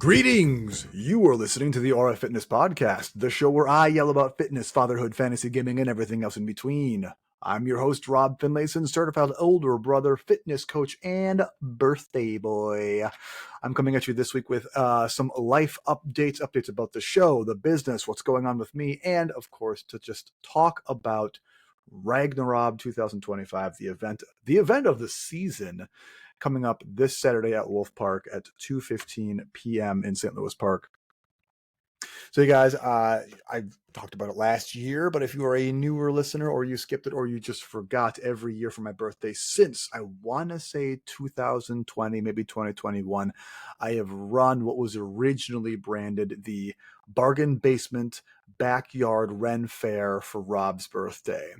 Greetings! You are listening to the Aura Fitness Podcast, the show where I yell about fitness, fatherhood, fantasy gaming, and everything else in between. I'm your host, Rob Finlayson, certified older brother, fitness coach, and birthday boy. I'm coming at you this week with some life updates about the show, the business, what's going on with me, and of course, to just talk about RagnaRob 2025, the event of the season, coming up this Saturday at Wolf Park at 2:15 p.m. in St. Louis Park. So you guys, I talked about it last year, but if you are a newer listener or you skipped it or you just forgot, every year for my birthday since I want to say 2020, maybe 2021, I have run what was originally branded the Bargain Basement Backyard Ren Fair for Rob's birthday.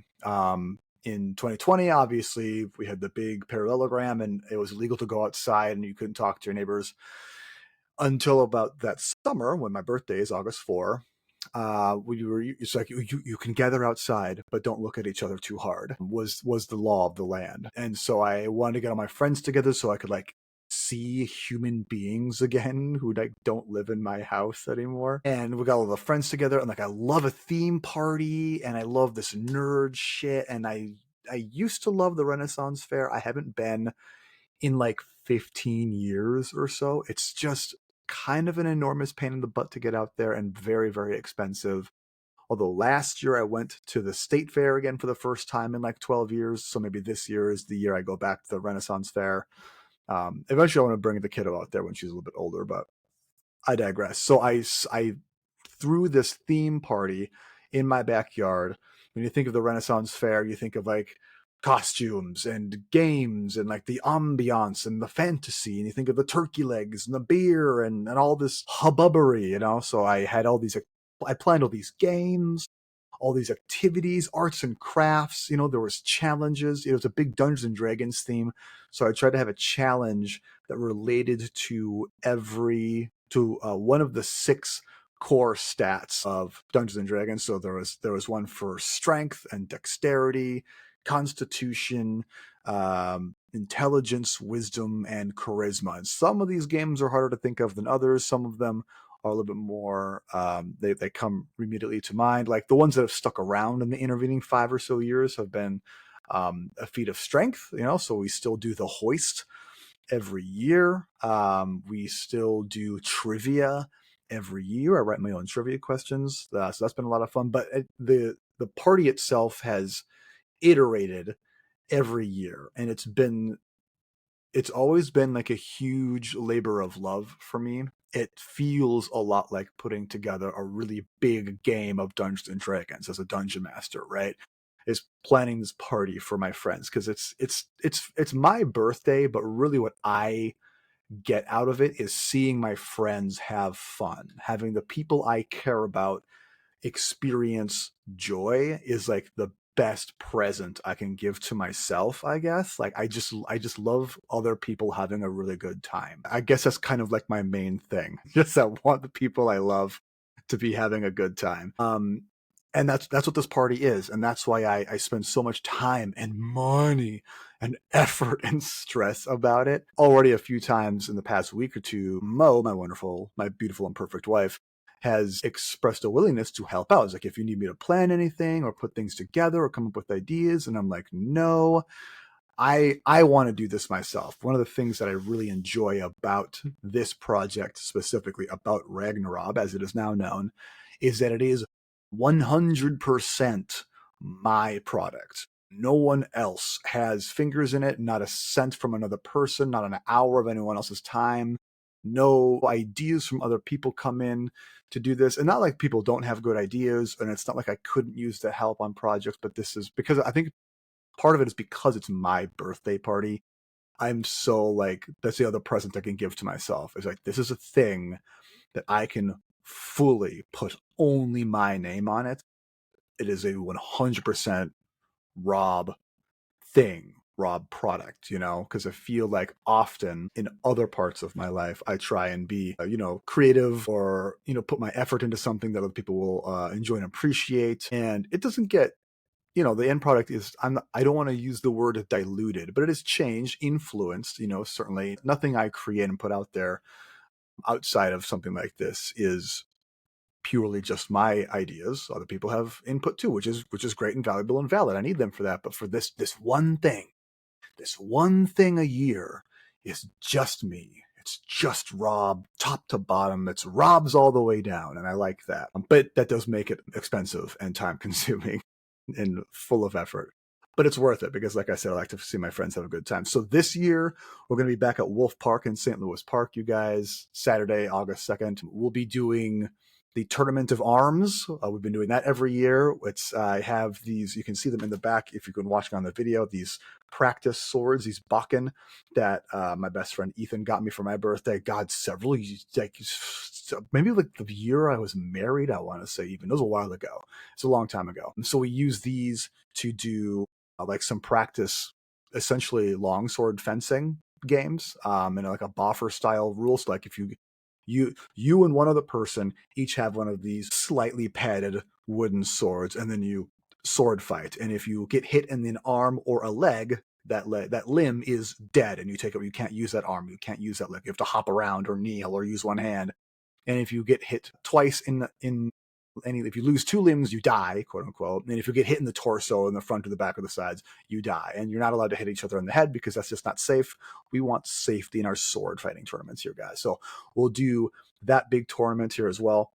In 2020, obviously, we had the big parallelogram and it was illegal to go outside and you couldn't talk to your neighbors until about that summer when my birthday is August 4. It's like you can gather outside, but don't look at each other too hard was the law of the land. And so I wanted to get all my friends together so I could like see human beings again who like don't live in my house anymore. And we got all the friends together and like I love a theme party and I love this nerd shit. And I used to love the Renaissance Fair. I haven't been in like 15 years or so. It's just kind of an enormous pain in the butt to get out there and very, very expensive. Although last year I went to the state fair again for the first time in like 12 years. So maybe this year is the year I go back to the Renaissance Fair. Eventually I want to bring the kiddo out there when she's a little bit older, but I digress. So I threw this theme party in my backyard. When you think of the Renaissance Fair, you think of like costumes and games and like the ambiance and the fantasy, and you think of the turkey legs and the beer and all this hubbubbery, you know. So I planned all these games, all these activities, arts and crafts. You know, there was challenges. It was a big Dungeons and Dragons theme, so I tried to have a challenge that related to one of the 6 core stats of Dungeons and Dragons. So there was one for strength and dexterity, constitution, intelligence, wisdom, and charisma. And some of these games are harder to think of than others. Some of them are a little bit more, they come immediately to mind. Like the ones that have stuck around in the intervening 5 or so years have been a feat of strength, you know, so we still do the hoist every year. We still do trivia every year. I write my own trivia questions, so that's been a lot of fun. But the party itself has iterated every year, and it's always been like a huge labor of love for me. It feels a lot like putting together a really big game of Dungeons and Dragons as a dungeon master, right? Is planning this party for my friends because it's my birthday, but really what I get out of it is seeing my friends have fun, having the people I care about experience joy is like the best present I can give to myself, I guess. Like I just love other people having a really good time. I guess that's kind of like my main thing. Just I want the people I love to be having a good time. And that's what this party is. And that's why I spend so much time and money and effort and stress about it. Already a few times in the past week or two, Mo, my beautiful and perfect wife, has expressed a willingness to help out. It's like, if you need me to plan anything or put things together or come up with ideas. And I'm like, no, I want to do this myself. One of the things that I really enjoy about this project, specifically about RagnaRob, as it is now known, is that it is 100% my product. No one else has fingers in it, not a cent from another person, not an hour of anyone else's time. No ideas from other people come in to do this. And not like people don't have good ideas, and it's not like I couldn't use the help on projects, but this is because I think part of it is because it's my birthday party. I'm so like, that's the other present I can give to myself. Is like, this is a thing that I can fully put only my name on it. It is a 100% Rob thing, Rob product, you know, because I feel like often in other parts of my life, I try and be, creative or, put my effort into something that other people will enjoy and appreciate. And it doesn't get, the end product is, I don't want to use the word diluted, but it has changed, influenced, certainly nothing I create and put out there outside of something like this is purely just my ideas. Other people have input too, which is great and valuable and valid. I need them for that. But for this one thing a year is just me. It's just Rob, top to bottom. It's Rob's all the way down, and I like that. But that does make it expensive and time consuming and full of effort. But it's worth it because, like I said, I like to see my friends have a good time. So this year, we're going to be back at Wolf Park in St. Louis Park, you guys, Saturday, August 2nd. We'll be doing the Tournament of Arms. We've been doing that every year. I have these, you can see them in the back if you can watch on the video, these practice swords, these Bakken that my best friend Ethan got me for my birthday. God, several, like maybe like the year I was married, I want to say even. It was a while ago. It's a long time ago. And so we use these to do like some practice, essentially longsword fencing games, and like a boffer style rules. Like if you and one other person each have one of these slightly padded wooden swords, and then you sword fight. And if you get hit in an arm or a leg, that limb is dead, and you take it. You can't use that arm. You can't use that leg. You have to hop around or kneel or use one hand. And if you get hit twice if you lose two limbs, you die, quote unquote. And if you get hit in the torso, in the front or the back or the sides, you die. And you're not allowed to hit each other in the head because that's just not safe. We want safety in our sword fighting tournaments here, guys. So we'll do that big tournament here as well.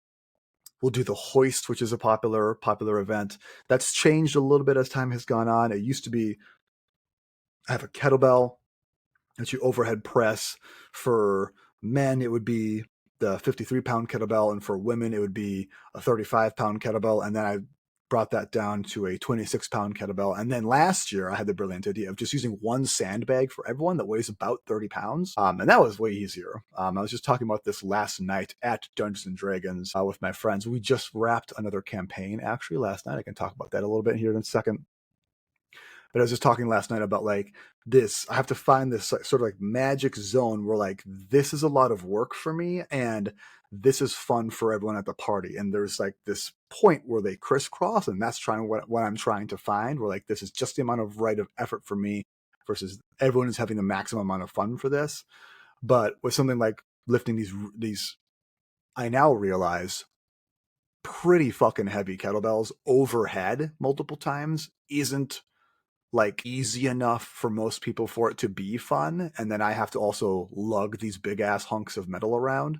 We'll do the hoist, which is a popular event. That's changed a little bit as time has gone on. It used to be, I have a kettlebell that you overhead press. For men, it would be the 53-pound kettlebell, and for women, it would be a 35-pound kettlebell. And then I brought that down to a 26-pound kettlebell. And then last year, I had the brilliant idea of just using one sandbag for everyone that weighs about 30 pounds. And that was way easier. I was just talking about this last night at Dungeons and Dragons with my friends. We just wrapped another campaign, actually, last night. I can talk about that a little bit here in a second. But I was just talking last night about like this, I have to find this sort of like magic zone where like, this is a lot of work for me and this is fun for everyone at the party. And there's like this point where they crisscross, and that's what I'm trying to find, where like, this is just the amount of effort for me versus everyone is having the maximum amount of fun for this. But with something like lifting these, I now realize, pretty fucking heavy kettlebells overhead multiple times isn't like easy enough for most people for it to be fun. And then I have to also lug these big ass hunks of metal around,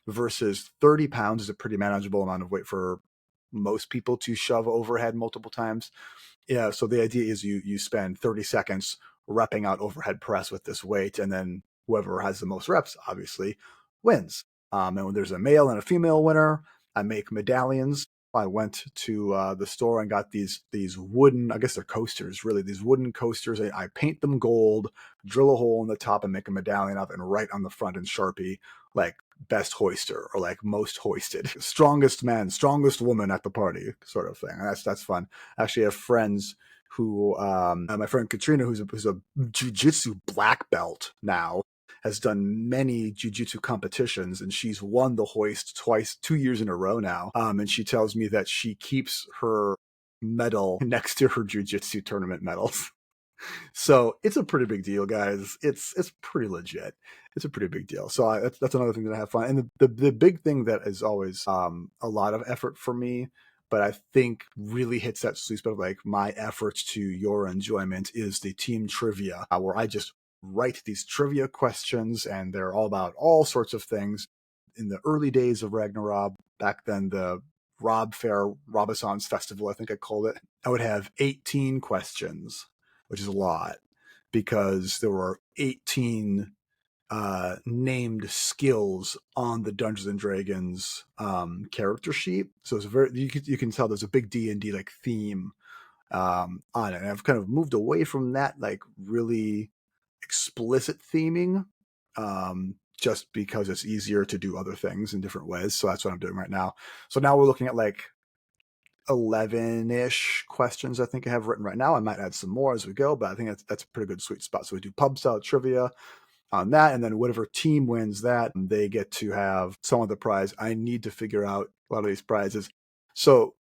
versus 30 pounds is a pretty manageable amount of weight for most people to shove overhead multiple times. Yeah. So the idea is you spend 30 seconds repping out overhead press with this weight, and then whoever has the most reps obviously wins. And when there's a male and a female winner, I make medallions. I went to the store and got these wooden, I guess they're coasters, really, these wooden coasters. I paint them gold, drill a hole in the top and make a medallion of it, and write on the front in Sharpie, like best hoister or like most hoisted, strongest man, strongest woman at the party sort of thing. And that's fun. Actually, I have friends who, my friend Katrina, who's a jiu-jitsu black belt now, has done many jiu-jitsu competitions, and she's won the hoist twice, 2 years in a row now. And she tells me that she keeps her medal next to her jiu-jitsu tournament medals. So it's a pretty big deal, guys. It's pretty legit. It's a pretty big deal. So that's another thing that I have fun. And the big thing that is always a lot of effort for me, but I think really hits that sweet spot of like my efforts to your enjoyment, is the team trivia, where I just write these trivia questions, and they're all about all sorts of things. In the early days of RagnaRob, back then, the Rob Fair, Robison's Festival, I think I called it, I would have 18 questions, which is a lot, because there were 18 named skills on the Dungeons and Dragons character sheet. So it's you can tell there's a big D&D like theme on it. And I've kind of moved away from that like really explicit theming, just because it's easier to do other things in different ways. So that's what I'm doing right now. So now we're looking at like 11-ish questions I think I have written right now. I might add some more as we go, but I think that's a pretty good sweet spot. So we do pub style trivia on that, and then whatever team wins that, they get to have some of the prize. I need to figure out a lot of these prizes. So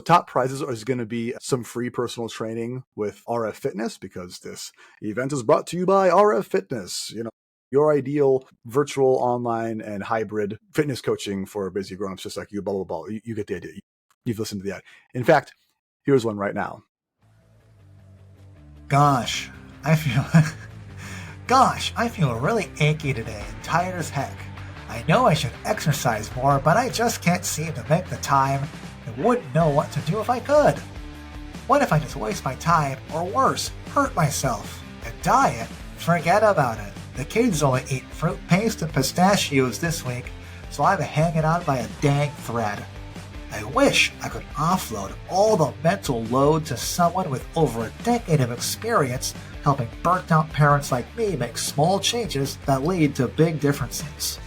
top prizes is going to be some free personal training with RF Fitness, because this event is brought to you by RF Fitness. You know, your ideal virtual, online, and hybrid fitness coaching for busy grown-ups just like you, blah, blah, blah. You get the idea. You've listened to that. In fact, here's one right now. Gosh, I feel really achy today and tired as heck. I know I should exercise more, but I just can't seem to make the time and wouldn't know what to do if I could. What if I just waste my time, or worse, hurt myself? And diet? Forget about it. The kids only eat fruit paste and pistachios this week, so I'm hanging on by a dang thread. I wish I could offload all the mental load to someone with over a decade of experience helping burnt-out parents like me make small changes that lead to big differences.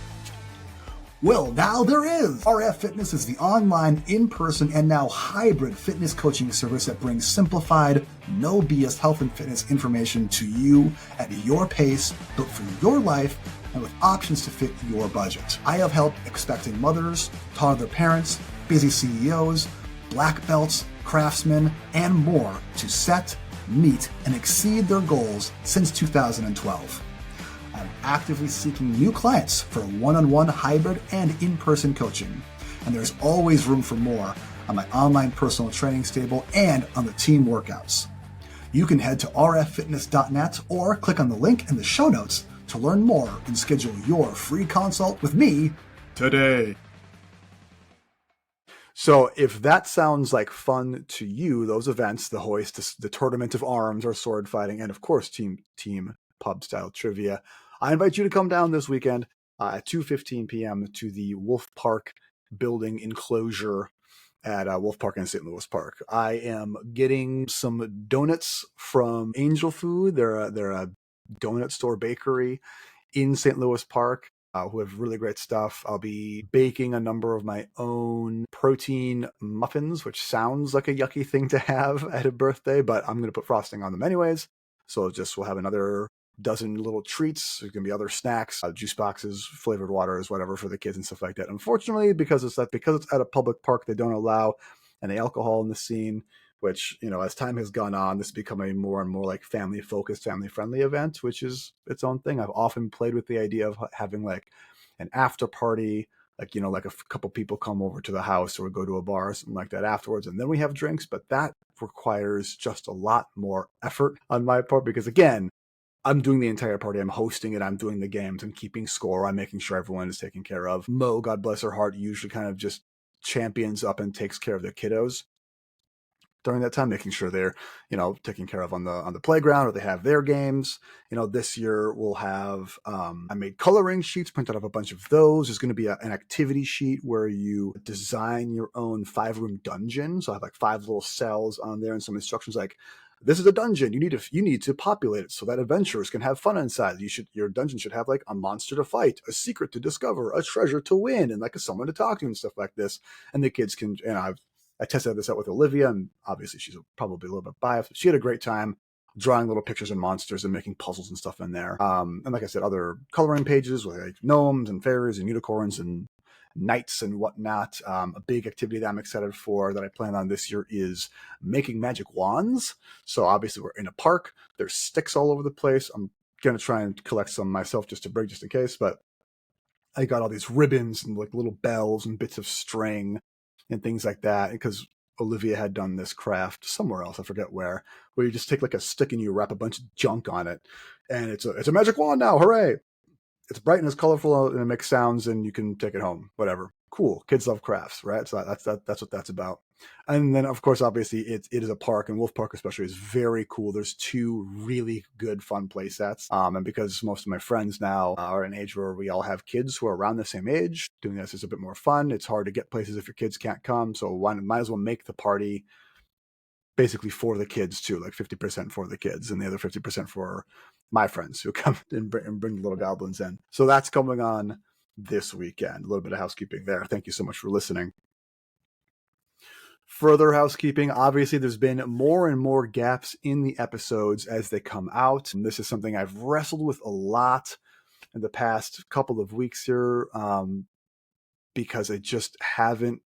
Well, now there is! RF Fitness is the online, in-person, and now hybrid fitness coaching service that brings simplified, no BS health and fitness information to you at your pace, built for your life, and with options to fit your budget. I have helped expecting mothers, toddler parents, busy CEOs, black belts, craftsmen, and more to set, meet, and exceed their goals since 2012. I'm actively seeking new clients for one-on-one hybrid and in-person coaching, and there's always room for more on my online personal training stable and on the team workouts. You can head to rffitness.net or click on the link in the show notes to learn more and schedule your free consult with me today. So if that sounds like fun to you, those events, the hoist, the tournament of arms or sword fighting, and of course team pub style trivia, I invite you to come down this weekend at 2:15 p.m. to the Wolf Park building enclosure at Wolf Park in St. Louis Park. I am getting some donuts from Angel Food. They're a donut store bakery in St. Louis Park. Who have really great stuff. I'll be baking a number of my own protein muffins, which sounds like a yucky thing to have at a birthday, but I'm going to put frosting on them anyways. So we'll have another dozen little treats. There's going to be other snacks, juice boxes, flavored waters, whatever for the kids and stuff like that. Unfortunately, because it's at a public park, they don't allow any alcohol in the scene, which, as time has gone on, this has become a more and more like family-focused, family-friendly event, which is its own thing. I've often played with the idea of having like an after party, like a couple people come over to the house or go to a bar or something like that afterwards, and then we have drinks. But that requires just a lot more effort on my part because, again, I'm doing the entire party. I'm hosting it. I'm doing the games. I'm keeping score. I'm making sure everyone is taken care of. Mo, God bless her heart, usually kind of just champions up and takes care of the kiddos during that time, making sure they're, taken care of on the playground or they have their games. This year we'll have, I made coloring sheets, printed out a bunch of those. There's going to be an activity sheet where you design your own 5-room dungeon. So I have like 5 little cells on there and some instructions like, this is a dungeon. You need to populate it so that adventurers can have fun inside. Your dungeon should have like a monster to fight, a secret to discover, a treasure to win, and like someone to talk to and stuff like this. And the kids can, I tested this out with Olivia, and obviously she's probably a little bit biased. She had a great time drawing little pictures of monsters and making puzzles and stuff in there. And like I said, other coloring pages with like gnomes and fairies and unicorns and knights and whatnot. A big activity that I'm excited for that I plan on this year is making magic wands. So obviously we're in a park. There's sticks all over the place. I'm going to try and collect some myself just to bring just in case, but I got all these ribbons and like little bells and bits of string and things like that, because Olivia had done this craft somewhere else, I forget where you just take like a stick and you wrap a bunch of junk on it, and it's a magic wand now, hooray! It's bright and it's colorful and it makes sounds and you can take it home, whatever. Cool. Kids love crafts, right? So that's what that's about. And then, of course, obviously, it is a park, and Wolf Park especially is very cool. There's 2 really good, fun play sets. And because most of my friends now are an age where we all have kids who are around the same age, doing this is a bit more fun. It's hard to get places if your kids can't come. So might as well make the party basically for the kids too, like 50% for the kids and the other 50% for my friends who come and bring the little goblins in. So that's coming on this weekend. A little bit of housekeeping there. Thank you so much for listening. Further housekeeping, obviously there's been more and more gaps in the episodes as they come out. And this is something I've wrestled with a lot in the past couple of weeks here, because I just haven't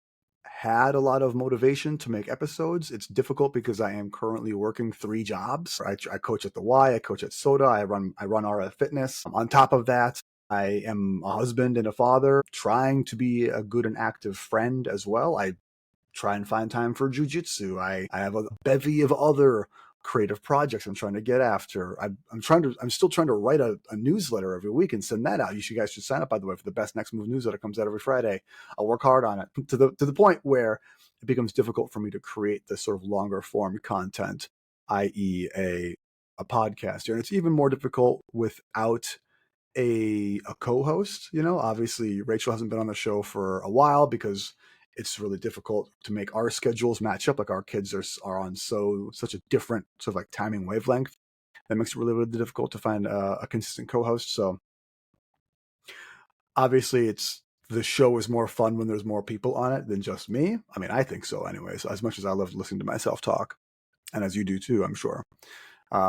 had a lot of motivation to make episodes. It's difficult because I am currently working 3 jobs. I coach at the Y, I coach at Soda, I run RF Fitness. On top of that, I am a husband and a father, trying to be a good and active friend as well. I try and find time for jujitsu. I have a bevy of other creative projects I'm trying to get after. I'm still trying to write a newsletter every week and send that out. You guys should sign up, by the way, for the Best Next Move newsletter. Comes out every Friday. I'll work hard on it to the point where it becomes difficult for me to create this sort of longer form content, i.e. a podcast here. And it's even more difficult without a co-host. Obviously Rachel hasn't been on the show for a while because it's really difficult to make our schedules match up. Like, our kids are on such a different sort of like timing wavelength that makes it really, really difficult to find a consistent co-host. So obviously the show is more fun when there's more people on it than just me. I mean, I think so anyways, as much as I love listening to myself talk, and as you do too, I'm sure.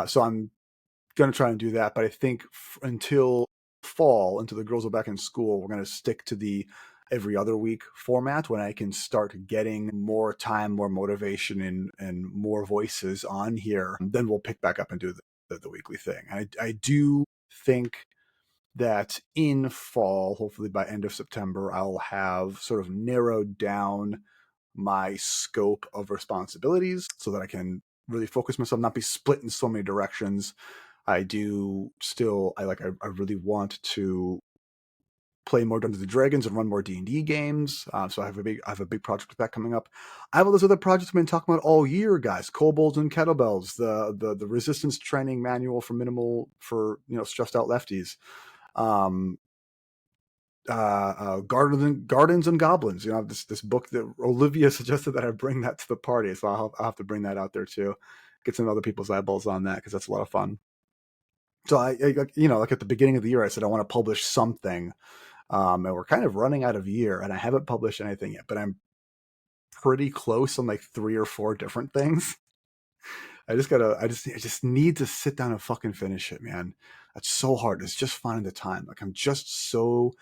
So I'm going to try and do that. But I think until fall, until the girls are back in school, we're going to stick to the every other week format when I can start getting more time, more motivation, and more voices on here. Then we'll pick back up and do the weekly thing. I do think that in fall, hopefully by end of September, I'll have sort of narrowed down my scope of responsibilities so that I can really focus myself, not be split in so many directions. I really want to play more Dungeons and Dragons and run more D&D games. So I have a big project with that coming up. I have all those other projects I've been talking about all year, guys. Kobolds and Kettlebells, the resistance training manual for stressed out lefties. Gardens and Goblins. This book that Olivia suggested that I bring that to the party, so I'll have to bring that out there too. Get some other people's eyeballs on that because that's a lot of fun. So I like at the beginning of the year, I said I want to publish something. And we're kind of running out of year, and I haven't published anything yet, but I'm pretty close on like 3 or 4 different things. I just need to sit down and fucking finish it, man. That's so hard. It's just finding the time. Like, I'm just so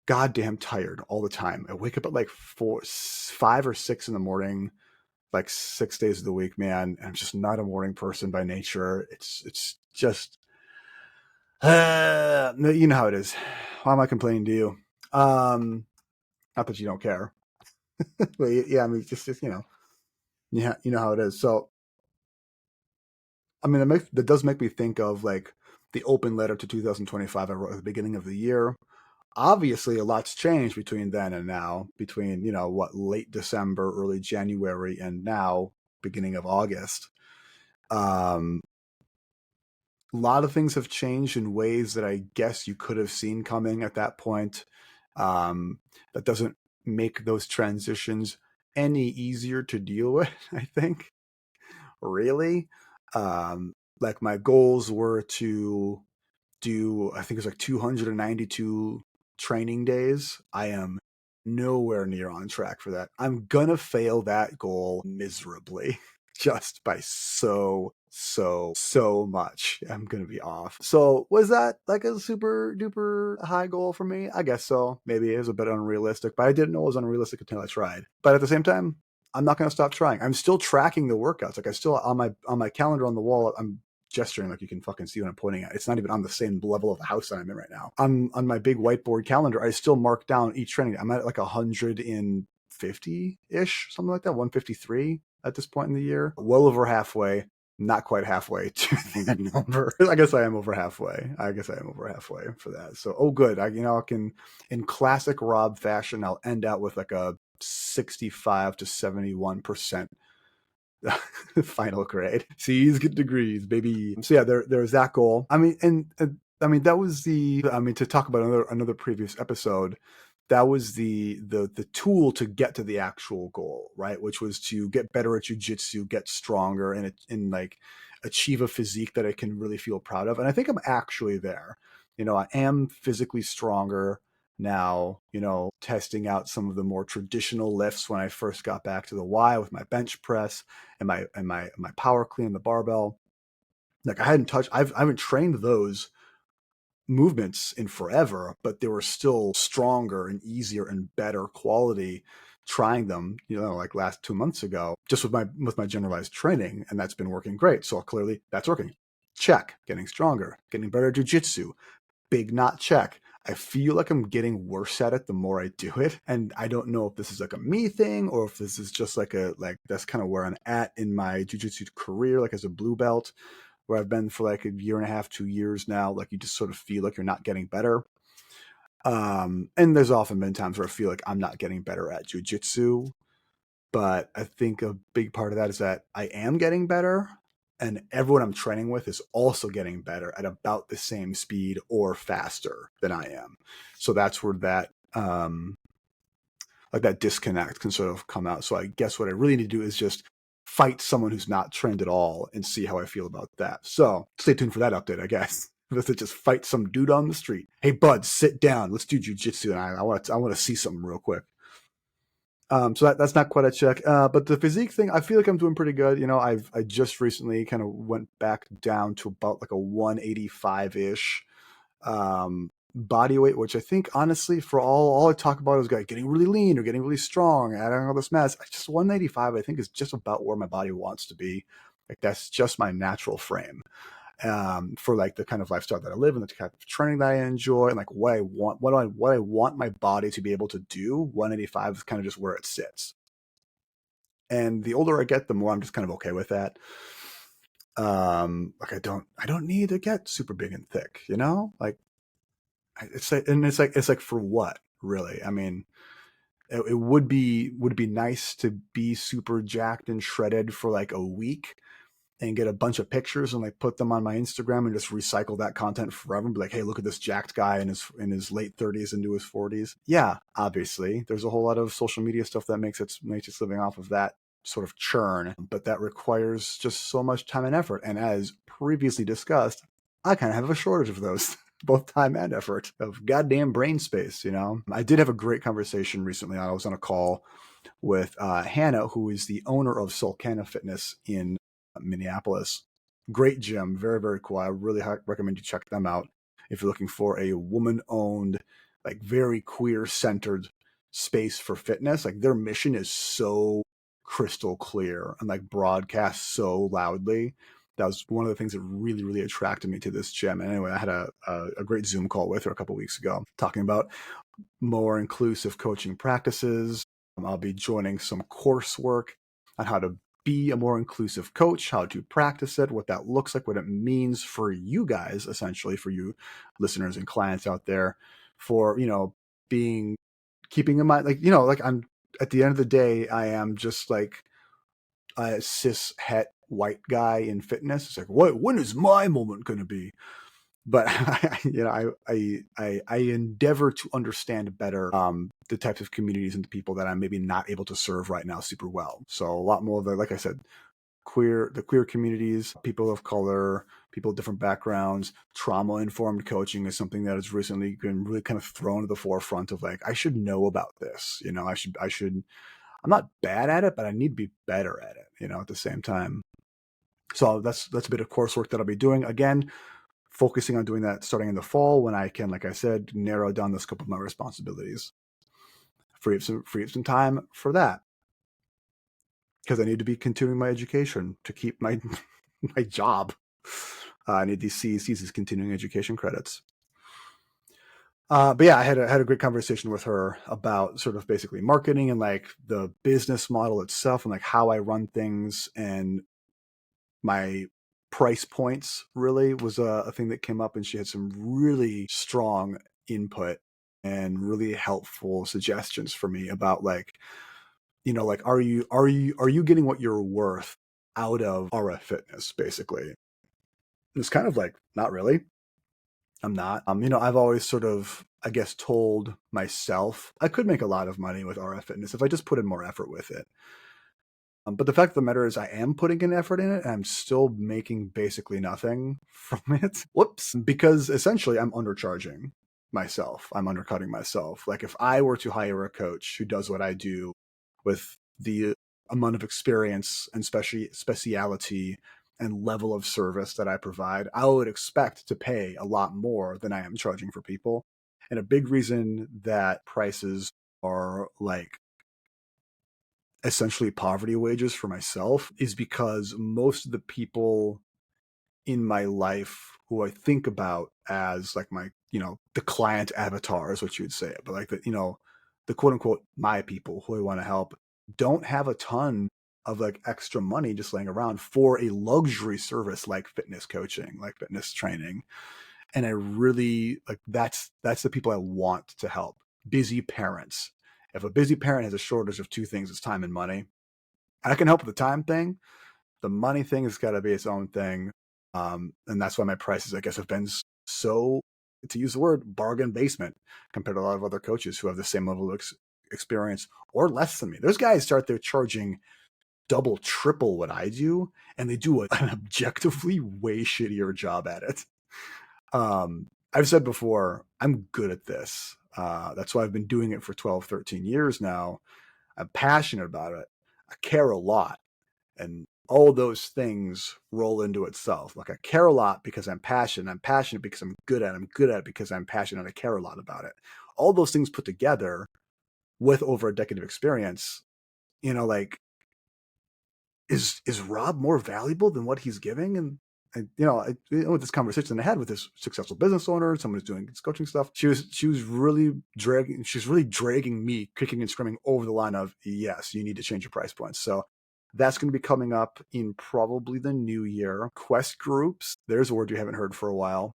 goddamn tired all the time. I wake up at like 5 or 6 in the morning, like 6 days of the week, man. And I'm just not a morning person by nature. It's just, you know how it is. Why am I complaining to you? Not that you don't care, but yeah, I mean, just yeah, you know how it is. So, I mean, that does make me think of like the open letter to 2025 I wrote at the beginning of the year. Obviously, a lot's changed between then and now, between, late December, early January, and now, beginning of August. A lot of things have changed in ways that I guess you could have seen coming at that point. That doesn't make those transitions any easier to deal with, I think, really. Like, my goals were to do, I think it was like 292 training days. I am nowhere near on track for that. I'm gonna fail that goal miserably just by so much. I'm gonna be off. So was that like a super duper high goal for me? I guess so. Maybe it was a bit unrealistic, but I didn't know it was unrealistic until I tried. But at the same time, I'm not going to stop trying. I'm still tracking the workouts. Like, I still on my calendar on the wall, I'm gesturing like you can fucking see what I'm pointing at. It's not even on the same level of the house that I'm in right now. On my big whiteboard calendar, I still mark down each training. I'm at like 150-ish, something like that, 153 at this point in the year. Well over halfway. Not quite halfway to that number. I guess I am over halfway. For that. So, good. I can, in classic Rob fashion, I'll end out with like a 65 to 71% final grade. C's get degrees, baby. So yeah, there's that goal. I mean, and that was to talk about another previous episode. That was the tool to get to the actual goal, right? Which was to get better at jujitsu, get stronger, and like achieve a physique that I can really feel proud of. And I think I'm actually there. I am physically stronger now, testing out some of the more traditional lifts when I first got back to the Y with my bench press and my power clean, the barbell. Like, I haven't trained those movements in forever, but they were still stronger and easier and better quality trying them, like last 2 months ago, just with my generalized training, and that's been working great. So clearly that's working. Check. Getting stronger, getting better at jujitsu. Big not check. I feel like I'm getting worse at it the more I do it. And I don't know if this is like a me thing or if this is just like that's kind of where I'm at in my jujitsu career, like as a blue belt, where I've been for like a year and a half, 2 years now. Like you just sort of feel like you're not getting better. And there's often been times where I feel like I'm not getting better at jujitsu, but I think a big part of that is that I am getting better, and everyone I'm training with is also getting better at about the same speed or faster than I am. So that's where that like that disconnect can sort of come out. So I guess what I really need to do is just fight someone who's not trained at all and see how I feel about that. So stay tuned for that update, I guess. To just fight some dude on the street. Hey, bud, sit down. Let's do jujitsu, and I want to see something real quick. So that's not quite a check. But the physique thing, I feel like I'm doing pretty good. I just recently kind of went back down to about like a 185 ish body weight, which I think honestly, for all I talk about is like getting really lean or getting really strong, adding all this mass. Just 185, I think, is just about where my body wants to be. Like that's just my natural frame. For like the kind of lifestyle that I live and the type of training that I enjoy and like what I want, what I want my body to be able to do. 185 is kind of just where it sits. And the older I get, the more I'm just kind of okay with that. Like I don't need to get super big and thick, like it's like for what really? I mean, it would be nice to be super jacked and shredded for like a week and get a bunch of pictures and like put them on my Instagram and just recycle that content forever and be like, hey, look at this jacked guy in his late 30s into his 40s. Yeah, obviously. There's a whole lot of social media stuff that makes its living off of that sort of churn, but that requires just so much time and effort. And as previously discussed, I kind of have a shortage of those. Both time and effort, of goddamn brain space, I did have a great conversation recently. I was on a call with Hannah, who is the owner of Solcana Fitness in Minneapolis. Great gym, very, very cool. I really recommend you check them out if you're looking for a woman-owned, like very queer-centered space for fitness. Like their mission is so crystal clear and like broadcast so loudly. That was one of the things that really, really attracted me to this gym. And anyway, I had a great Zoom call with her a couple of weeks ago talking about more inclusive coaching practices. I'll be joining some coursework on how to be a more inclusive coach, how to practice it, what that looks like, what it means for you guys, essentially, for you listeners and clients out there, for, keeping in mind, like I'm at the end of the day, I am just like a cis het white guy in fitness. It's like, when is my moment going to be? But I endeavor to understand better the types of communities and the people that I'm maybe not able to serve right now super well. So a lot more of the, like I said, the queer communities, people of color, people of different backgrounds, trauma informed coaching is something that has recently been really kind of thrown to the forefront of like, I should know about this. I'm not bad at it, but I need to be better at it, at the same time. So that's a bit of coursework that I'll be doing. Again, focusing on doing that starting in the fall when I can, like I said, narrow down the scope of my responsibilities. Free up some time for that. Because I need to be continuing my education to keep my my job. I need these CECs, these continuing education credits. But yeah, I had a great conversation with her about sort of basically marketing and like the business model itself and like how I run things, and my price points really was a thing that came up, and she had some really strong input and really helpful suggestions for me about like, like are you getting what you're worth out of RF Fitness, basically? It's kind of like, not really. I'm not. I've always sort of, I guess, told myself I could make a lot of money with RF Fitness if I just put in more effort with it. But the fact of the matter is I am putting an effort in it, and I'm still making basically nothing from it. Whoops. Because essentially I'm undercharging myself. I'm undercutting myself. Like if I were to hire a coach who does what I do with the amount of experience and speciality and level of service that I provide, I would expect to pay a lot more than I am charging for people. And a big reason that prices are like essentially poverty wages for myself is because most of the people in my life who I think about as like my, the client avatar is what you would say, but like the quote unquote my people who I want to help don't have a ton of like extra money just laying around for a luxury service like fitness coaching, like fitness training. And I really like that's the people I want to help. Busy parents. If a busy parent has a shortage of two things, it's time and money. I can help with the time thing. The money thing has got to be its own thing. And that's why my prices, I guess, have been so, to use the word, bargain basement compared to a lot of other coaches who have the same level of experience or less than me. Those guys start there charging double, triple what I do, and they do an objectively way shittier job at it. I've said before, I'm good at this. That's why I've been doing it for 12, 13 years now. I'm passionate about it. I care a lot. And all those things roll into itself. Like I care a lot because I'm passionate. I'm passionate because I'm good at it. I'm good at it because I'm passionate and I care a lot about it. All those things put together with over a decade of experience, like is Rob more valuable than what he's giving? And with this conversation I had with this successful business owner, someone who's doing this coaching stuff, she was really dragging me, kicking and screaming over the line of, yes, you need to change your price points. So that's going to be coming up in probably the new year. Quest groups, there's a word you haven't heard for a while,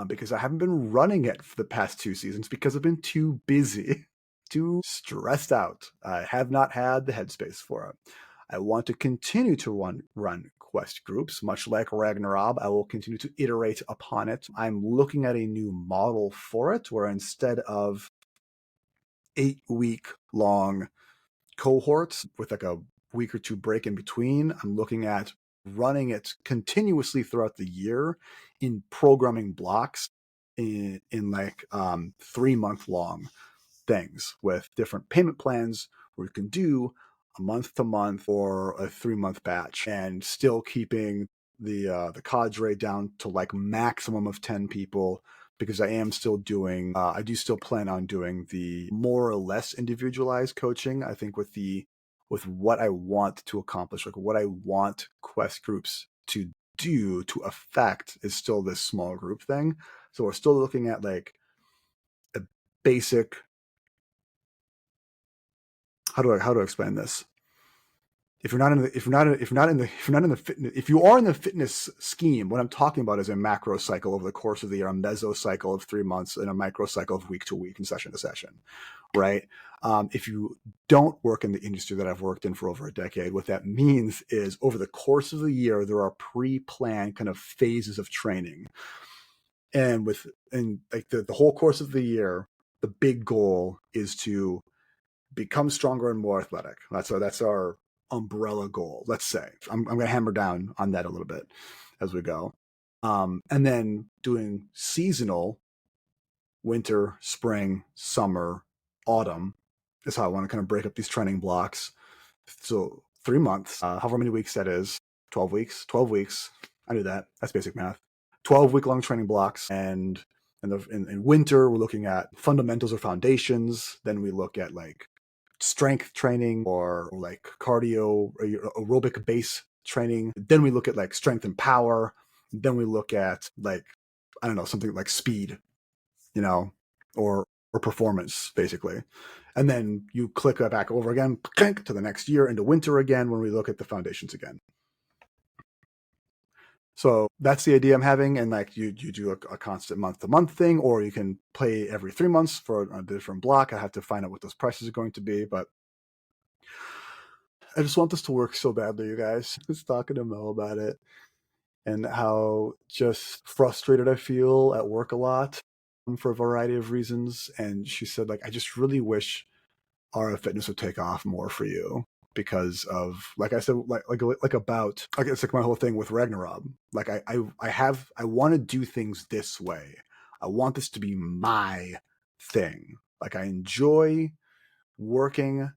because I haven't been running it for the past 2 seasons because I've been too busy, too stressed out. I have not had the headspace for it. I want to continue to run quest groups, much like RagnaRob. I will continue to iterate upon it. I'm looking at a new model for it where instead of 8-week long cohorts with like a week or two break in between, I'm looking at running it continuously throughout the year in programming blocks in like 3-month long things with different payment plans where you can do a month to month or a 3-month batch and still keeping the cadre down to like maximum of 10 people, because I do still plan on doing the more or less individualized coaching. I think with what I want to accomplish, like what I want quest groups to do to affect is still this small group thing. So we're still looking at like a basic, how do I explain this? If you are in the fitness scheme, what I'm talking about is a macro cycle over the course of the year, a meso cycle of 3 months, and a micro cycle of week to week and session to session, right? If you don't work in the industry that I've worked in for over a decade, what that means is over the course of the year, there are pre-planned kind of phases of training. And like the whole course of the year, the big goal is to become stronger and more athletic. That's our umbrella goal, let's say. I'm going to hammer down on that a little bit as we go. And then doing seasonal, winter, spring, summer, autumn is how I want to kind of break up these training blocks. So 3 months, however many weeks that is, 12 weeks, 12 weeks. I knew that. That's basic math. 12-week long training blocks. And in winter, we're looking at fundamentals or foundations. Then we look at like strength training or like cardio or aerobic base training. Then we look at like strength and power. Then we look at like, I don't know, something like speed, or performance basically. And then you click that back over again to the next year into winter again when we look at the foundations again. So that's the idea I'm having. And like you do a constant month to month thing, or you can play every 3 months for a different block. I have to find out what those prices are going to be, but I just want this to work so badly, you guys. I was talking to Mo about it and how just frustrated I feel at work a lot for a variety of reasons. And she said, like, I just really wish RF Fitness would take off more for you because of, like I said, it's like my whole thing with RagnaRob. Like I want to do things this way. I want this to be my thing. Like I enjoy working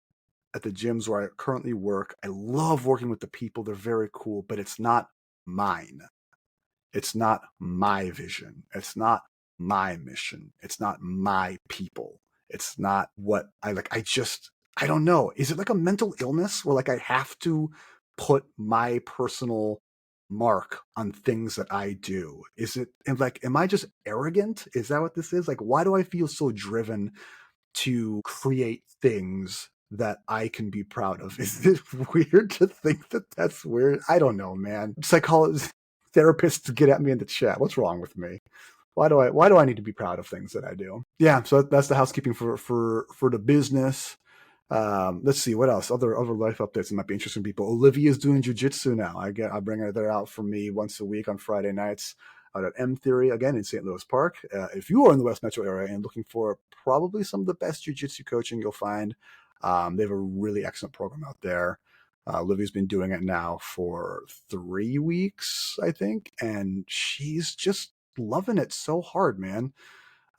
at the gyms where I currently work. I love working with the people. They're very cool, but it's not mine. It's not my vision. It's not my mission. It's not my people. It's not what I like. I don't know. Is it like a mental illness where like I have to put my personal mark on things that I do? Is it and like am I just arrogant? Is that what this is? Like why do I feel so driven to create things that I can be proud of? Is it weird to think that that's weird? I don't know, man. Psychologists, therapists get at me in the chat. What's wrong with me? Why do I need to be proud of things that I do? Yeah, so that's the housekeeping for the business. Let's see what else. Other life updates that might be interesting to people. Olivia's doing jujitsu now. I bring her there out for me once a week on Friday nights out at M Theory again in St. Louis Park. If you are in the West Metro area and looking for probably some of the best jujitsu coaching you'll find, they have a really excellent program out there. Olivia's been doing it now for 3 weeks, I think, and she's just loving it so hard, man.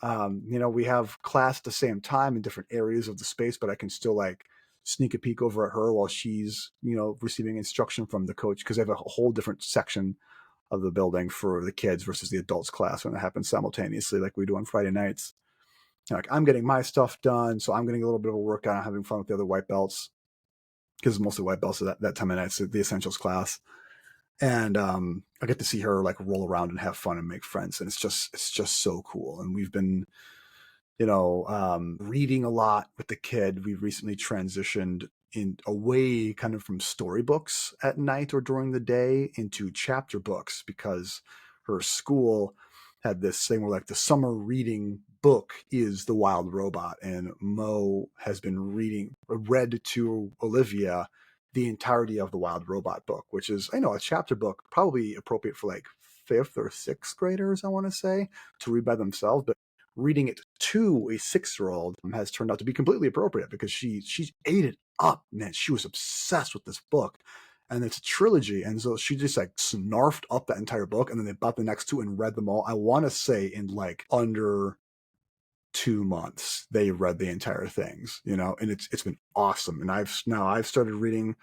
We have class at the same time in different areas of the space, but I can still like sneak a peek over at her while she's, receiving instruction from the coach because they have a whole different section of the building for the kids versus the adults class when it happens simultaneously, like we do on Friday nights. Like I'm getting my stuff done, so I'm getting a little bit of a workout, having fun with the other white belts because mostly white belts at that time of night, so the essentials class. And I get to see her like roll around and have fun and make friends, and it's just so cool. And we've been reading a lot with the kid. We've recently transitioned in away kind of from storybooks at night or during the day into chapter books because her school had this thing where like the summer reading book is The Wild Robot, and Mo has been read to Olivia the entirety of The Wild Robot book, which is, I know, a chapter book, probably appropriate for like fifth or sixth graders, I want to say, to read by themselves. But reading it to a 6-year-old has turned out to be completely appropriate because she ate it up, man. She was obsessed with this book, and it's a trilogy, and so she just like snarfed up that entire book, and then they bought the next two and read them all. I want to say in like under 2 months they read the entire things, and it's been awesome. And I've started reading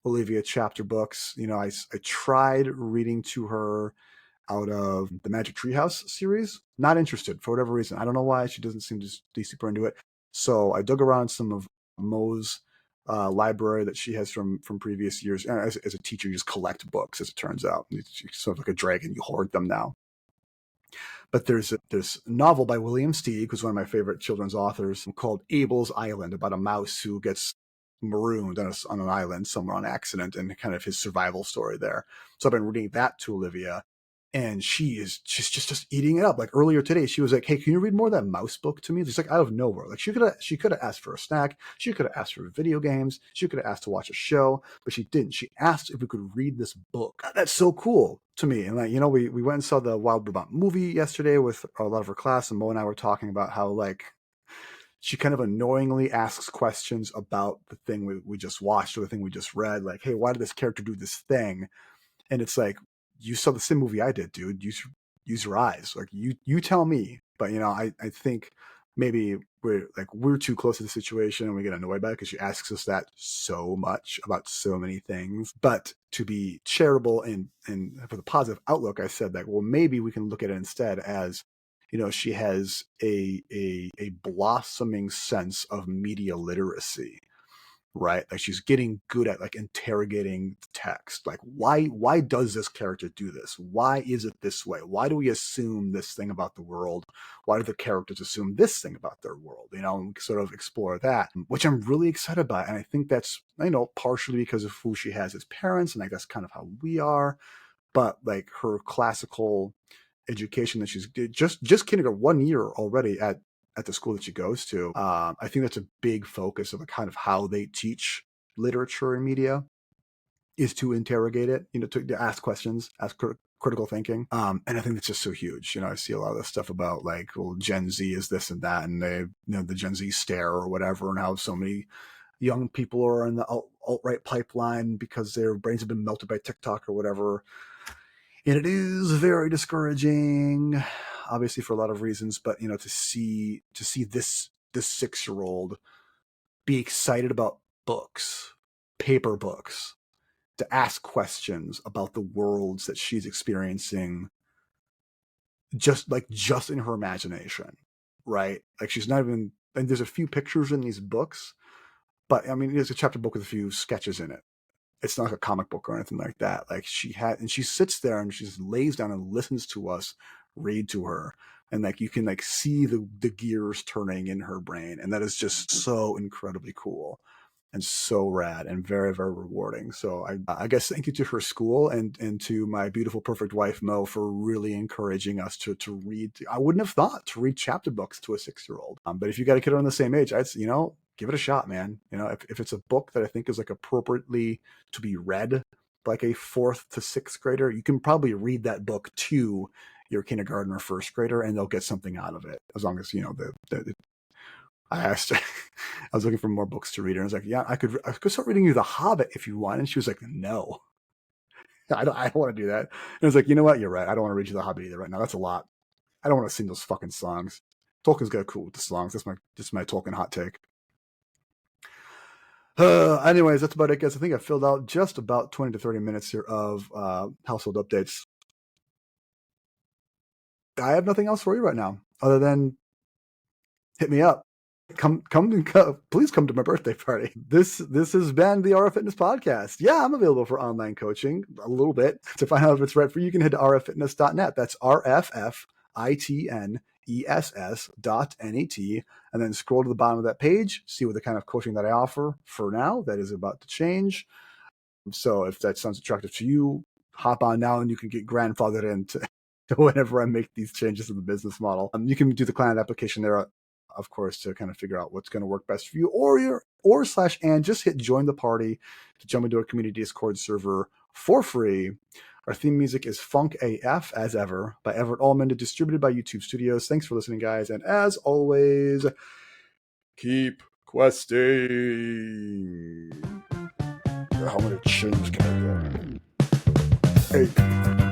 Olivia chapter books. I tried reading to her out of the Magic Treehouse series. Not interested for whatever reason. I don't know why. She doesn't seem to be super into it. So I dug around some of Mo's library that she has from previous years. As a teacher, you just collect books, as it turns out. It's sort of like a dragon. You hoard them now. But there's this novel by William Steig, who's one of my favorite children's authors, called Abel's Island, about a mouse who gets marooned on an island somewhere on accident, and kind of his survival story there. So I've been reading that to Olivia, and she's just eating it up. Like earlier today, she was like, "Hey, can you read more of that mouse book to me?" Just like out of nowhere. Like she could have asked for a snack, she could have asked for video games, she could have asked to watch a show, but she didn't. She asked if we could read this book. That's so cool to me. And like, we went and saw the Wild Robot movie yesterday with a lot of her class, and Mo and I were talking about how like she kind of annoyingly asks questions about the thing we just watched or the thing we just read. Like, hey, why did this character do this thing? And it's like, you saw the same movie I did, dude. Use your eyes. Like you tell me. But I think maybe we're too close to the situation and we get annoyed by it because she asks us that so much about so many things. But to be charitable and for the positive outlook, I said that, well, maybe we can look at it instead as, she has a blossoming sense of media literacy, right? Like she's getting good at like interrogating the text. Like why does this character do this? Why is it this way? Why do we assume this thing about the world? Why do the characters assume this thing about their world? And sort of explore that, which I'm really excited about. And I think that's, partially because of who she has as parents, and like that's kind of how we are. But like her classical education that she's just kindergarten 1 year already at the school that she goes to. I think that's a big focus of kind of how they teach literature and media is to interrogate it, to ask questions, ask critical thinking. And I think that's just so huge. I see a lot of this stuff about like, well, Gen Z is this and that, and they, the Gen Z stare or whatever, and how so many young people are in the alt-right pipeline because their brains have been melted by TikTok or whatever. And it is very discouraging, obviously for a lot of reasons, but to see this 6-year-old be excited about books, paper books, to ask questions about the worlds that she's experiencing just in her imagination, right? Like she's not even, and there's a few pictures in these books, But I mean, it's a chapter book with a few sketches in it. It's not like a comic book or anything like that. Like she sits there and she just lays down and listens to us read to her. And like you can like see the gears turning in her brain. And that is just so incredibly cool and so rad and very, very rewarding. So I guess thank you to her school and to my beautiful, perfect wife, Mo, for really encouraging us to read. I wouldn't have thought to read chapter books to a 6-year-old. But if you got a kid around the same age, I'd, give it a shot, man. If it's a book that I think is like appropriately to be read like a 4th to 6th grader, you can probably read that book to your kindergarten or 1st grader and they'll get something out of it. As long as, I asked her, I was looking for more books to read her. And I was like, yeah, I could start reading you The Hobbit if you want. And she was like, no, I don't want to do that. And I was like, you know what? You're right. I don't want to read you The Hobbit either right now. That's a lot. I don't want to sing those fucking songs. Tolkien's got cool with the songs. That's my Tolkien hot take. Anyways, that's about it, guys. I think I filled out just about 20 to 30 minutes here of household updates. I have nothing else for you right now other than hit me up. Come, please come to my birthday party. This has been the RF Fitness Podcast. Yeah, I'm available for online coaching a little bit. To find out if it's right for you, you can head to rffitness.net. That's rffitness.net, and then scroll to the bottom of that page, see what the kind of coaching that I offer for now. That is about to change. So if that sounds attractive to you, hop on now and you can get grandfathered into whenever I make these changes in the business model. You can do the client application there, of course, to kind of figure out what's going to work best for you, and just hit join the party to jump into our community Discord server for free. Our theme music is Funk AF, as ever, by Everett Allman, distributed by YouTube Studios. Thanks for listening, guys. And as always, keep questing. How many chains can I get? 8.